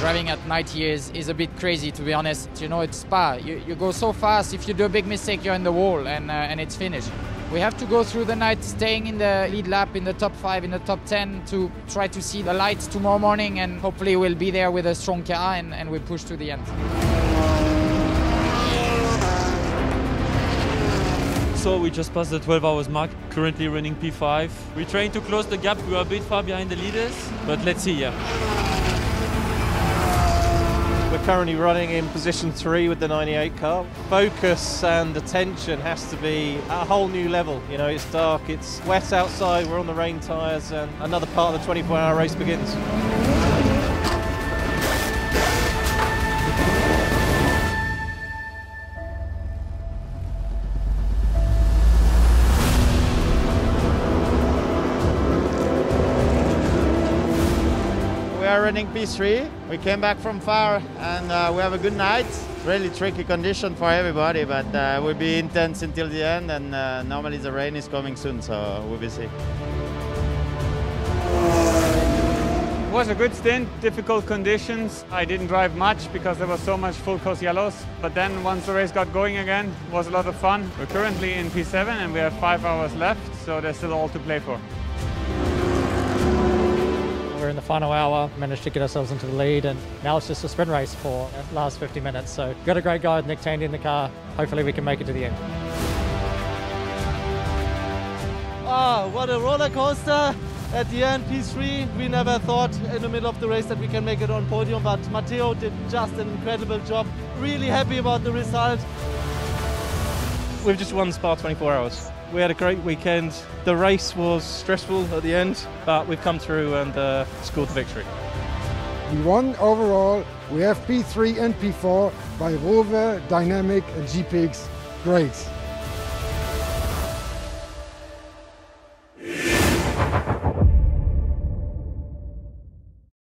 Driving at night here is a bit crazy, to be honest. You know, it's Spa. You go so fast. If you do a big mistake, you're in the wall, and it's finished. We have to go through the night, staying in the lead lap, in the top 5, in the top 10, to try to see the lights tomorrow morning, and hopefully we'll be there with a strong car and we push to the end. So we just passed the 12 hours mark, currently running P5. We're trying to close the gap. We are a bit far behind the leaders, but let's see, yeah. We're currently running in position 3 with the 98 car. Focus and attention has to be at a whole new level. You know, it's dark, it's wet outside, we're on the rain tyres, and another part of the 24-hour race begins. We are running P3. We came back from far and we have a good night. Really tricky condition for everybody, but it will be intense until the end, and normally the rain is coming soon, so we will see. It was a good stint, difficult conditions. I didn't drive much because there was so much full course yellows, but then once the race got going again, it was a lot of fun. We're currently in P7 and we have 5 hours left, so there's still all to play for. We're in the final hour, managed to get ourselves into the lead, and now it's just a sprint race for the last 50 minutes. So we've got a great guy, Nick Tandy, in the car. Hopefully we can make it to the end. Oh, what a roller coaster. At the end, P3, we never thought in the middle of the race that we can make it on podium, but Matteo did just an incredible job. Really happy about the result. We've just won Spa 24 hours. We had a great weekend. The race was stressful at the end, but we've come through and scored the victory. We won overall. We have P3 and P4 by Rowe, Dynamic and GPX. Great.